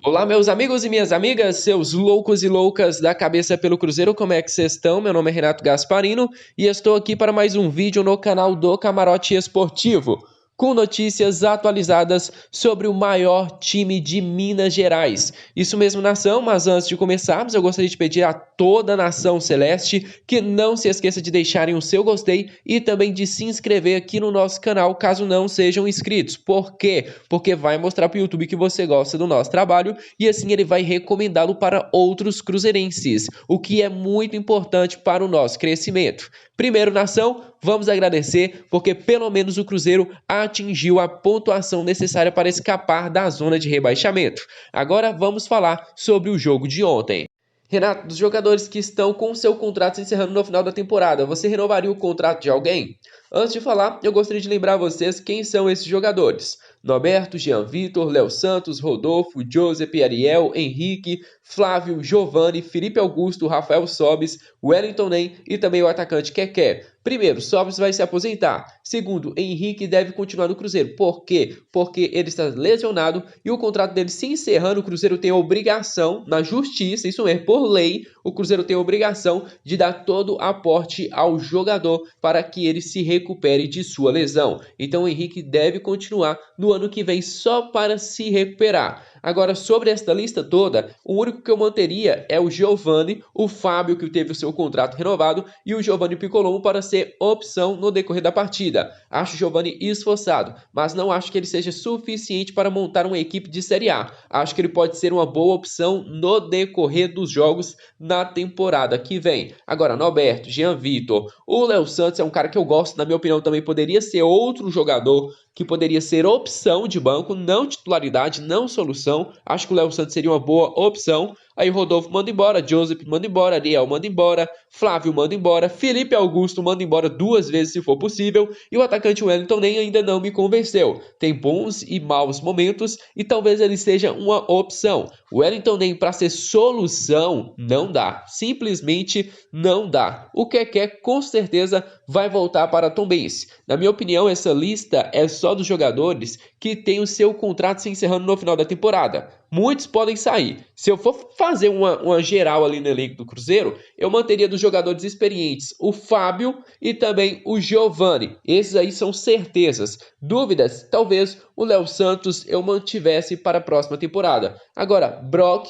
Olá, meus amigos e minhas amigas, seus loucos e loucas da cabeça pelo Cruzeiro, como é que vocês estão? Meu nome é Renato Gasparino e estou aqui para mais um vídeo no canal do Camarote Esportivo, com notícias atualizadas sobre o maior time de Minas Gerais. Isso mesmo, nação, mas antes de começarmos, eu gostaria de pedir a toda a nação celeste que não se esqueça de deixarem o seu gostei e também de se inscrever aqui no nosso canal, caso não sejam inscritos. Por quê? Porque vai mostrar para o YouTube que você gosta do nosso trabalho e assim ele vai recomendá-lo para outros cruzeirenses, o que é muito importante para o nosso crescimento. Primeiro, nação, vamos agradecer porque pelo menos o Cruzeiro atingiu a pontuação necessária para escapar da zona de rebaixamento. Agora vamos falar sobre o jogo de ontem. Renato, dos jogadores que estão com seu contrato se encerrando no final da temporada, você renovaria o contrato de alguém? Antes de falar, eu gostaria de lembrar a vocês quem são esses jogadores. Norberto, Jean Vitor, Léo Santos, Rodolfo, Joseph, Ariel, Henrique, Flávio, Giovani, Felipe Augusto, Rafael Sobis, Wellington Nem e também o atacante Keké. Primeiro, Sobis vai se aposentar. Segundo, Henrique deve continuar no Cruzeiro. Por quê? Porque ele está lesionado e o contrato dele se encerrando, o Cruzeiro tem a obrigação, na justiça, isso mesmo, por lei, o Cruzeiro tem a obrigação de dar todo o aporte ao jogador para que ele se recupere de sua lesão. Então o Henrique deve continuar no ano que vem só para se recuperar. Agora, sobre esta lista toda, o único que eu manteria é o Giovani, o Fábio, que teve o seu contrato renovado, e o Giovani Piccolombo para ser opção no decorrer da partida. Acho o Giovani esforçado, mas não acho que ele seja suficiente para montar uma equipe de Série A. Acho que ele pode ser uma boa opção no decorrer dos jogos na temporada que vem. Agora, Norberto, Jean Vitor, o Léo Santos é um cara que eu gosto, na minha opinião também poderia ser outro jogador que poderia ser opção de banco, não titularidade, não solução. Acho que o Léo Santos seria uma boa opção. Aí Rodolfo manda embora, Joseph manda embora, Ariel manda embora, Flávio manda embora, Felipe Augusto manda embora 2 vezes se for possível, e o atacante Wellington Nem ainda não me convenceu. Tem bons e maus momentos e talvez ele seja uma opção. O Wellington Nem para ser solução não dá, simplesmente não dá. O Keké com certeza vai voltar para Tombense. Na minha opinião, essa lista é só dos jogadores que têm o seu contrato se encerrando no final da temporada. Muitos podem sair. Se eu for fazer uma geral ali no elenco do Cruzeiro, eu manteria dos jogadores experientes o Fábio e também o Giovani. Esses aí são certezas. Dúvidas? Talvez o Léo Santos eu mantivesse para a próxima temporada. Agora, Brock,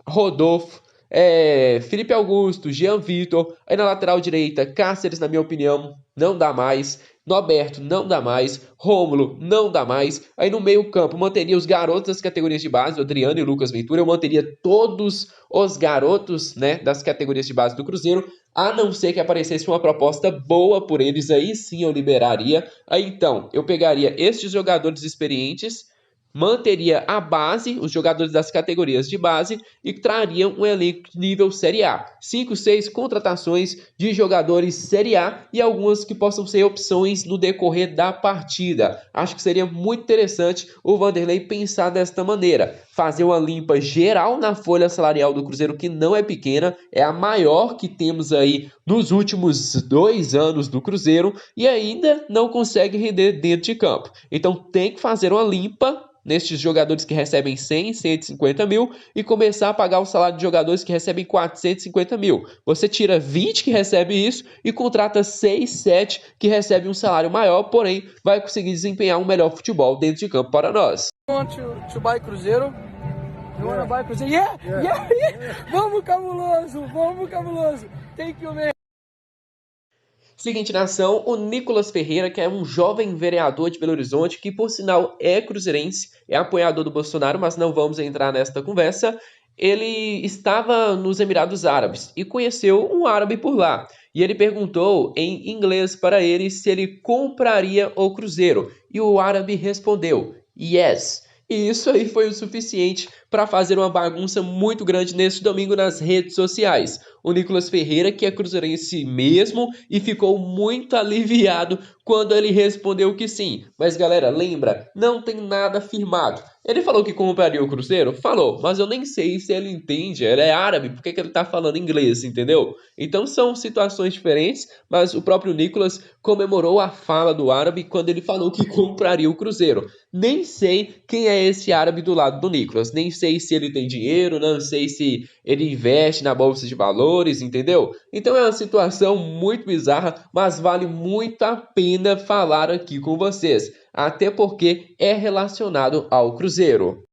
Rodolfo, Felipe Augusto, Jean Vitor, aí na lateral direita, Cáceres, na minha opinião, não dá mais. Norberto não dá mais, Rômulo não dá mais. Aí no meio-campo manteria os garotos das categorias de base, o Adriano e o Lucas Ventura. Eu manteria todos os garotos, né, das categorias de base do Cruzeiro, a não ser que aparecesse uma proposta boa por eles, aí sim eu liberaria. Aí então eu pegaria estes jogadores experientes, manteria a base, os jogadores das categorias de base e trariam um elenco nível Série A. 5, 6 contratações de jogadores Série A e algumas que possam ser opções no decorrer da partida. Acho que seria muito interessante o Vanderlei pensar desta maneira. Fazer uma limpa geral na folha salarial do Cruzeiro, que não é pequena, é a maior que temos aí nos últimos 2 anos do Cruzeiro e ainda não consegue render dentro de campo. Então tem que fazer uma limpa nestes jogadores que recebem 100, 150 mil e começar a pagar o salário de jogadores que recebem 450 mil. Você tira 20 que recebe isso e contrata 6, 7 que recebem um salário maior, porém vai conseguir desempenhar um melhor futebol dentro de campo para nós. To buy Cruzeiro? You wanna buy Cruzeiro? Yeah. Vamos, cabuloso! Thank you, man. Seguinte, nação, o Nicolas Ferreira, que é um jovem vereador de Belo Horizonte, que por sinal é cruzeirense, é apoiador do Bolsonaro, mas não vamos entrar nesta conversa. Ele estava nos Emirados Árabes e conheceu um árabe por lá. E ele perguntou em inglês para ele se ele compraria o Cruzeiro. E o árabe respondeu, yes. E isso aí foi o suficiente para fazer uma bagunça muito grande neste domingo nas redes sociais. O Nicolas Ferreira, que é cruzeirense mesmo, e ficou muito aliviado quando ele respondeu que sim. Mas galera, lembra, não tem nada firmado. Ele falou que compraria o Cruzeiro? Falou, mas eu nem sei se ele entende. Ele é árabe, por que ele tá falando inglês, entendeu? Então são situações diferentes, mas o próprio Nicolas comemorou a fala do árabe quando ele falou que compraria o Cruzeiro. Nem sei quem é esse árabe do lado do Nicolas, nem sei se ele tem dinheiro, não sei se ele investe na bolsa de valores, entendeu? Então é uma situação muito bizarra, mas vale muito a pena falar aqui com vocês, até porque é relacionado ao Cruzeiro.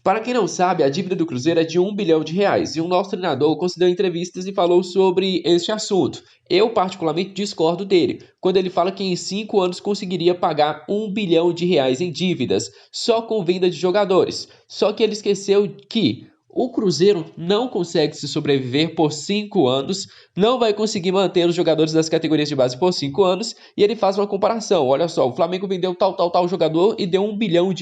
Para quem não sabe, a dívida do Cruzeiro é de R$ 1 bilhão e o nosso treinador concedeu entrevistas e falou sobre este assunto. Eu, particularmente, discordo dele, quando ele fala que em 5 anos conseguiria pagar R$ 1 bilhão em dívidas, só com venda de jogadores. Só que ele esqueceu que o Cruzeiro não consegue se sobreviver por 5 anos, não vai conseguir manter os jogadores das categorias de base por 5 anos, e ele faz uma comparação. Olha só, o Flamengo vendeu tal jogador e deu R$ 1 bilhão.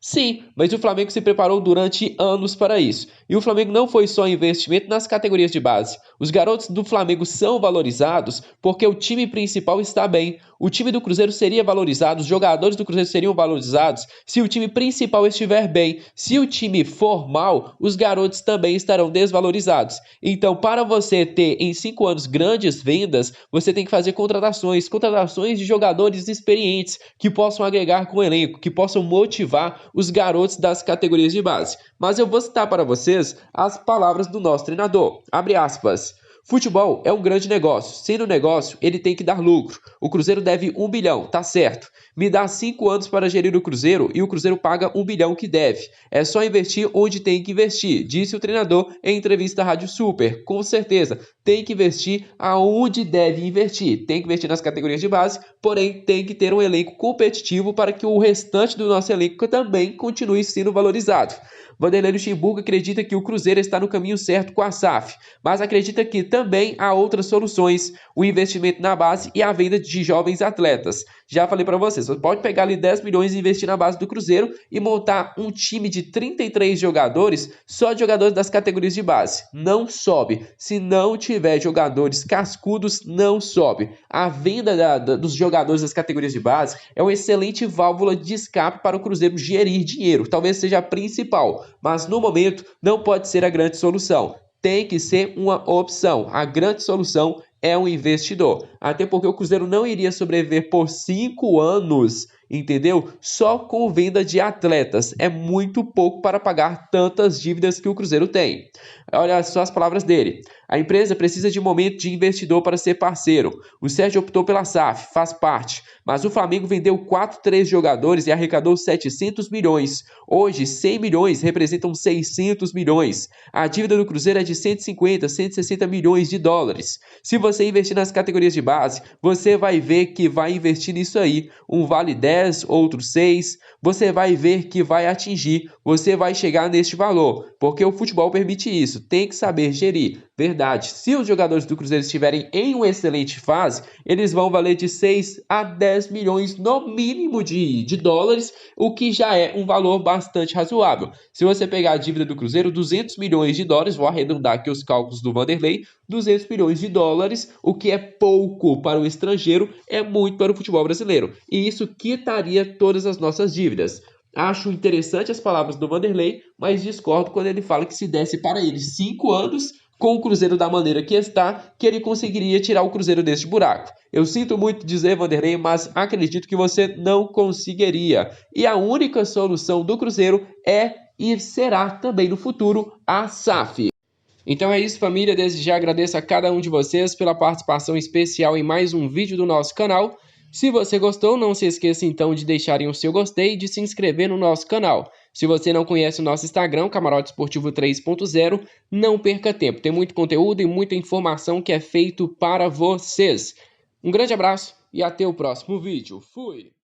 Sim, mas o Flamengo se preparou durante anos para isso. E o Flamengo não foi só investimento nas categorias de base. Os garotos do Flamengo são valorizados porque o time principal está bem. O time do Cruzeiro seria valorizado, os jogadores do Cruzeiro seriam valorizados se o time principal estiver bem. Se o time for mal, os garotos também estarão desvalorizados. Então, para você ter em 5 anos grandes vendas, você tem que fazer contratações de jogadores experientes que possam agregar com o elenco, que possam motivar os garotos das categorias de base. Mas eu vou citar para vocês as palavras do nosso treinador. Abre aspas. Futebol é um grande negócio. Sendo negócio, ele tem que dar lucro. O Cruzeiro deve 1 bilhão, tá certo. Me dá 5 anos para gerir o Cruzeiro e o Cruzeiro paga 1 bilhão que deve. É só investir onde tem que investir, disse o treinador em entrevista à Rádio Super. Com certeza, tem que investir aonde deve investir. Tem que investir nas categorias de base, porém tem que ter um elenco competitivo para que o restante do nosso elenco também continue sendo valorizado. Vanderlei Luxemburgo acredita que o Cruzeiro está no caminho certo com a SAF, mas acredita que também há outras soluções, o investimento na base e a venda de jovens atletas. Já falei para vocês, você pode pegar ali 10 milhões e investir na base do Cruzeiro e montar um time de 33 jogadores, só de jogadores das categorias de base. Não sobe. Se não tiver jogadores cascudos, não sobe. A venda dos jogadores das categorias de base é uma excelente válvula de escape para o Cruzeiro gerir dinheiro. Talvez seja a principal, mas no momento não pode ser a grande solução. Tem que ser uma opção. A grande solução é um investidor. Até porque o Cruzeiro não iria sobreviver por 5 anos, entendeu? Só com venda de atletas. É muito pouco para pagar tantas dívidas que o Cruzeiro tem. Olha só as palavras dele. A empresa precisa de um momento de investidor para ser parceiro. O Sérgio optou pela SAF, faz parte. Mas o Flamengo vendeu 4 jogadores e arrecadou 700 milhões. Hoje, 100 milhões representam 600 milhões. A dívida do Cruzeiro é de 150, 160 milhões de dólares. Se você investir nas categorias de base, você vai ver que vai investir nisso aí. Um vale 10, outro 6. Você vai ver que vai atingir. Você vai chegar neste valor. Porque o futebol permite isso. Tem que saber gerir. Verdade. Se os jogadores do Cruzeiro estiverem em uma excelente fase, eles vão valer de 6 a 10 milhões no mínimo de dólares, o que já é um valor bastante razoável. Se você pegar a dívida do Cruzeiro, 200 milhões de dólares, vou arredondar aqui os cálculos do Vanderlei, 200 milhões de dólares, o que é pouco para o estrangeiro, é muito para o futebol brasileiro. E isso quitaria todas as nossas dívidas. Acho interessante as palavras do Vanderlei, mas discordo quando ele fala que se desse para ele 5 anos, com o Cruzeiro da maneira que está, que ele conseguiria tirar o Cruzeiro deste buraco. Eu sinto muito dizer, Vanderlei, mas acredito que você não conseguiria. E a única solução do Cruzeiro é e será também no futuro a SAF. Então é isso, família. Desde já agradeço a cada um de vocês pela participação especial em mais um vídeo do nosso canal. Se você gostou, não se esqueça então de deixarem o seu gostei e de se inscrever no nosso canal. Se você não conhece o nosso Instagram, Camarote Esportivo 3.0, não perca tempo. Tem muito conteúdo e muita informação que é feito para vocês. Um grande abraço e até o próximo vídeo. Fui!